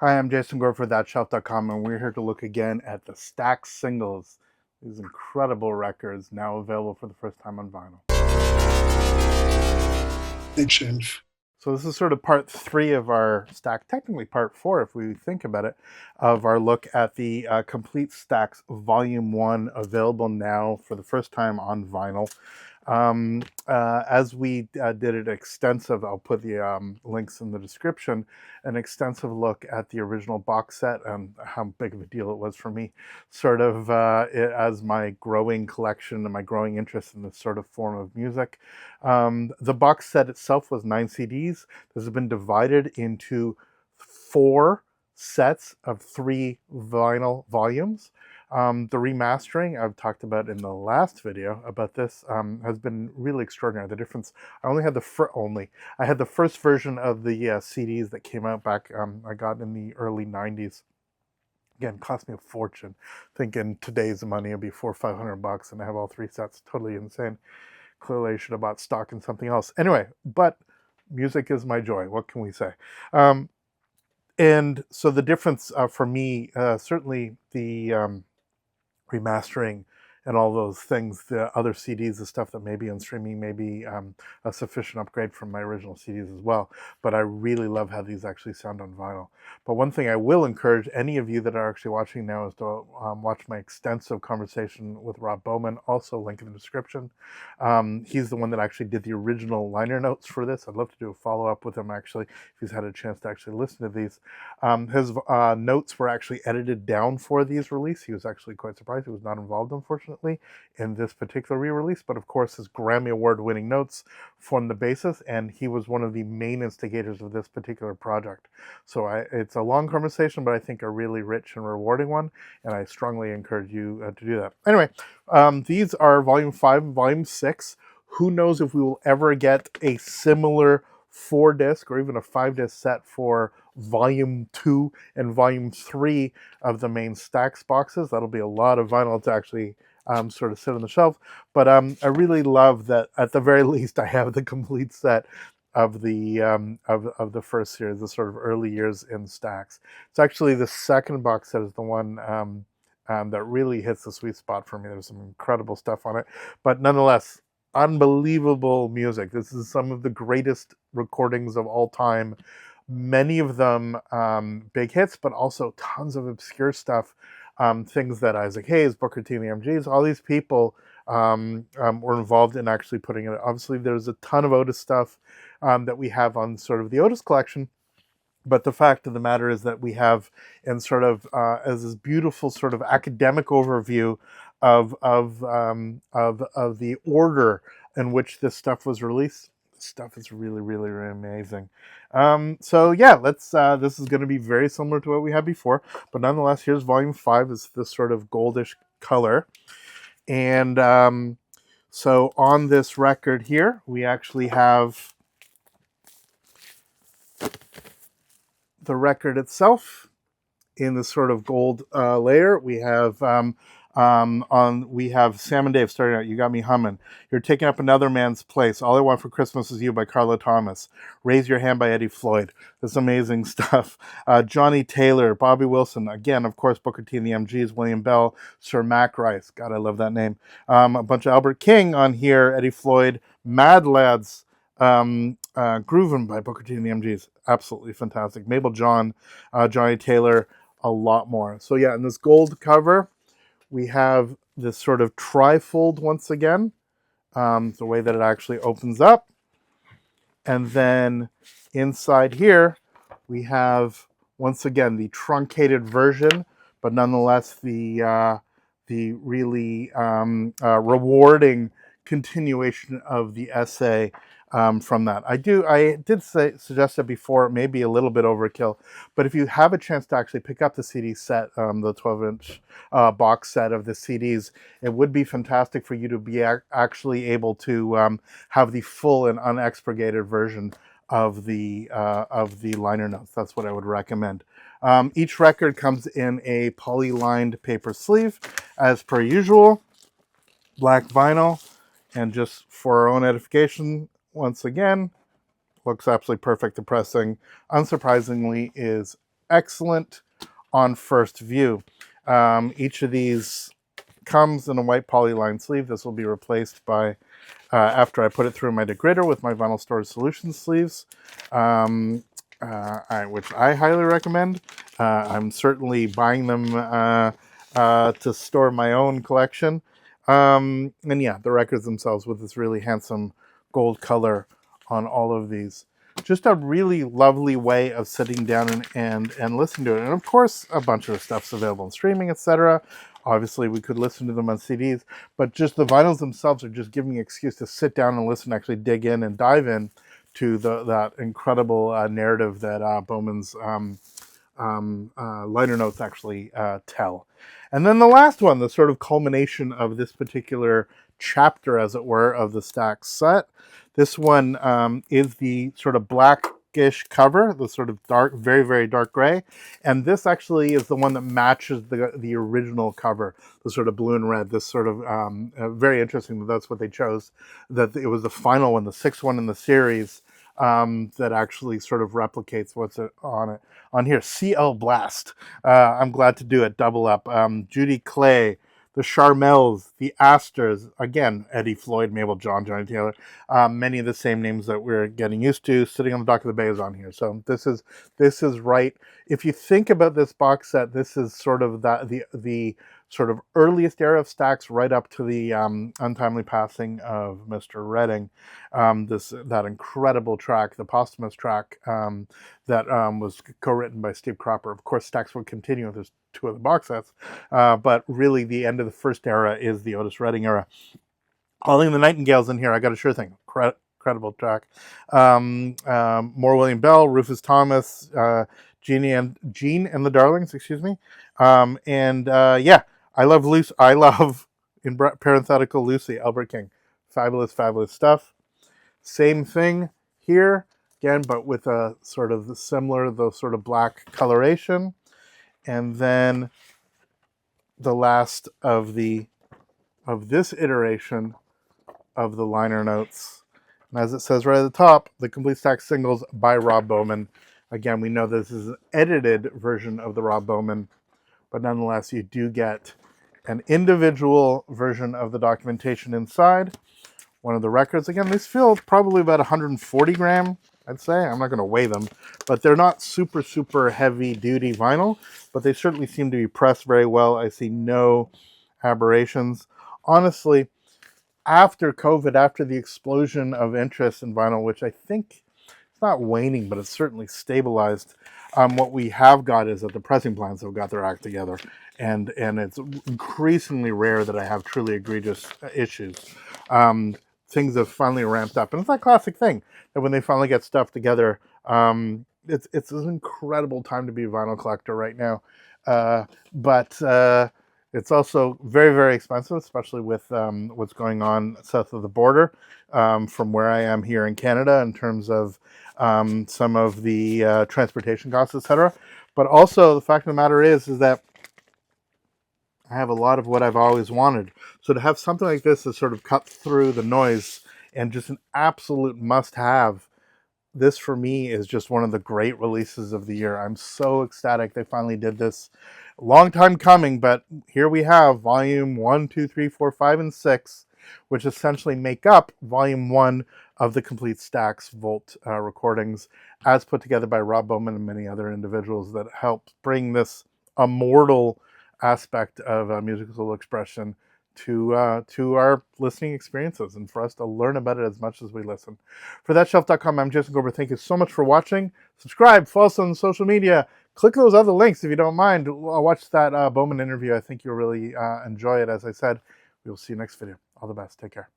Hi, I'm Jason Gore for ThatShelf.com, and we're here to look again at the Stax singles. These incredible records now available for the first time on vinyl. Shelf. So this is sort of part 3 of our Stax, technically part 4 if we think about it, of our look at the complete Stax Volume 1, available now for the first time on vinyl. As we did an extensive, I'll put the links in the description, an extensive look at the original box set and how big of a deal it was for me, sort of as my growing collection and my growing interest in this sort of form of music. The box set itself was 9 CDs. This has been divided into 4 sets of 3 vinyl volumes. The remastering I've talked about in the last video about this has been really extraordinary. The difference, I only had I had the first version of the CDs that came out back, I got in the early 90s. Again, cost me a fortune. Thinking today's money it'd be $400-500, and I have all 3 sets. Totally insane. Clearly I should have bought stock in something else. Anyway, but music is my joy. What can we say? And so the difference for me, certainly the remastering and all those things, the other CDs, the stuff that may be on streaming, may be a sufficient upgrade from my original CDs as well. But I really love how these actually sound on vinyl. But one thing I will encourage any of you that are actually watching now is to watch my extensive conversation with Rob Bowman, also link in the description. He's the one that actually did the original liner notes for this. I'd love to do a follow-up with him, actually, if he's had a chance to actually listen to these. His notes were actually edited down for these release. He was actually quite surprised. He was not involved, unfortunately, in this particular re-release, but of course his Grammy Award-winning notes form the basis, and he was one of the main instigators of this particular project. So it's a long conversation, but I think a really rich and rewarding one, and I strongly encourage you to do that. Anyway, these are Volume 5 and Volume 6. Who knows if we will ever get a similar 4-disc or even a 5-disc set for Volume 2 and Volume 3 of the main Stax boxes. That'll be a lot of vinyl to actually sort of sit on the shelf. But I really love that at the very least I have the complete set of the of the first series, the sort of early years in Stax. It's actually the second box set is the one that really hits the sweet spot for me. There's some incredible stuff on it, but nonetheless, unbelievable music. This is some of the greatest recordings of all time. Many of them big hits, but also tons of obscure stuff. Things that Isaac Hayes, Booker T and the MGs, all these people were involved in actually putting it. Obviously, there's a ton of Otis stuff that we have on sort of the Otis collection. But the fact of the matter is that we have, in sort of as this beautiful sort of academic overview of the order in which this stuff was released. This stuff is really, really, really amazing. So yeah, let's. This is going to be very similar to what we had before, but nonetheless, here's Volume 5. Is this sort of goldish color, and so on this record here, we actually have the record itself in this sort of gold layer. We have we have Sam and Dave starting out. You Got Me Humming. You're Taking Up Another Man's Place. All I Want for Christmas Is You by Carla Thomas. Raise Your Hand by Eddie Floyd. This amazing stuff. Johnny Taylor, Bobby Wilson. Again, of course, Booker T and the MGs, William Bell, Sir Mac Rice. God, I love that name. A bunch of Albert King on here, Eddie Floyd, Mad Lads, Groovin' by Booker T and the MGs. Absolutely fantastic. Mabel John, Johnny Taylor, a lot more. So yeah, in this gold cover, we have this sort of trifold once again, the way that it actually opens up. And then inside here, we have, once again, the truncated version, but nonetheless the really rewarding continuation of the essay from that. I did suggest it before, maybe a little bit overkill, but if you have a chance to actually pick up the CD set, the 12-inch box set of the CDs, it would be fantastic for you to be actually able to have the full and unexpurgated version of the liner notes. That's what I would recommend. Each record comes in a poly-lined paper sleeve, as per usual, black vinyl, and just for our own edification, once again, looks absolutely perfect. The pressing, unsurprisingly, is excellent on first view. Each of these comes in a white polyline sleeve. This will be replaced by, after I put it through my degrader with my Vinyl Storage Solutions sleeves, which I highly recommend. I'm certainly buying them to store my own collection. And yeah, the records themselves with this really handsome gold color on all of these. Just a really lovely way of sitting down and listening to it. And of course, a bunch of the stuff's available in streaming, etc. Obviously, we could listen to them on CDs, but just the vinyls themselves are just giving me an excuse to sit down and listen, actually dig in and dive in to that incredible narrative that Bowman's liner notes actually tell. And then the last one, the sort of culmination of this particular chapter, as it were, of the Stax set. This one is the sort of blackish cover, the sort of dark, very, very dark gray. And this actually is the one that matches the original cover, the sort of blue and red. This sort of, very interesting that that's what they chose, that it was the final one, the sixth one in the series, that actually sort of replicates what's on it. On here, CL Blast. I'm glad to do it, double up. Judy Clay, the Charmels, the Astors, again, Eddie Floyd, Mabel John, Johnny Taylor, many of the same names that we're getting used to. Sitting on the Dock of the Bay is on here. So this is right. If you think about this box set, this is sort of the sort of earliest era of Stax, right up to the untimely passing of Mr. Redding. That incredible track, the posthumous track that was co-written by Steve Cropper. Of course, Stax would continue. There's two other box sets, but really the end of the first era is the Otis Redding era. Calling the Nightingales in here, I got a sure thing. Incredible track. More William Bell, Rufus Thomas, Gene and the Darlings, excuse me. Yeah, I love Lucy. I love, in parenthetical, Lucy, Albert King. Fabulous, fabulous stuff. Same thing here, again, but with a sort of similar, the sort of black coloration. And then the last of this iteration of the liner notes. And as it says right at the top, the Complete Stax singles by Rob Bowman. Again, we know this is an edited version of the Rob Bowman, but nonetheless, you do get an individual version of the documentation inside. One of the records. Again, these feel probably about 140 gram, I'd say. I'm not going to weigh them, but they're not super, super heavy duty vinyl, but they certainly seem to be pressed very well. I see no aberrations. Honestly, after COVID, after the explosion of interest in vinyl, which I think it's not waning, but it's certainly stabilized, what we have got is that the pressing plants have got their act together, and it's increasingly rare that I have truly egregious issues. Things have finally ramped up, and it's that classic thing that when they finally get stuff together, it's an incredible time to be a vinyl collector right now. But it's also very, very expensive, especially with what's going on south of the border from where I am here in Canada in terms of some of the transportation costs, etc. But also the fact of the matter is that I have a lot of what I've always wanted. So to have something like this to sort of cut through the noise and just an absolute must-have, this for me is just one of the great releases of the year. I'm so ecstatic they finally did this. A long time coming, but here we have volume 1, 2, 3, 4, 5, and 6, which essentially make up volume 1 of the Complete Stax Volt recordings, as put together by Rob Bowman and many other individuals that helped bring this immortal aspect of musical expression to our listening experiences, and for us to learn about it as much as we listen. For thatshelf.com, I'm Jason Gober. Thank you so much for watching. Subscribe, follow us on social media. Click those other links if you don't mind. Watch that Bowman interview. I think you'll really enjoy it. As I said, we will see you next video. All the best. Take care.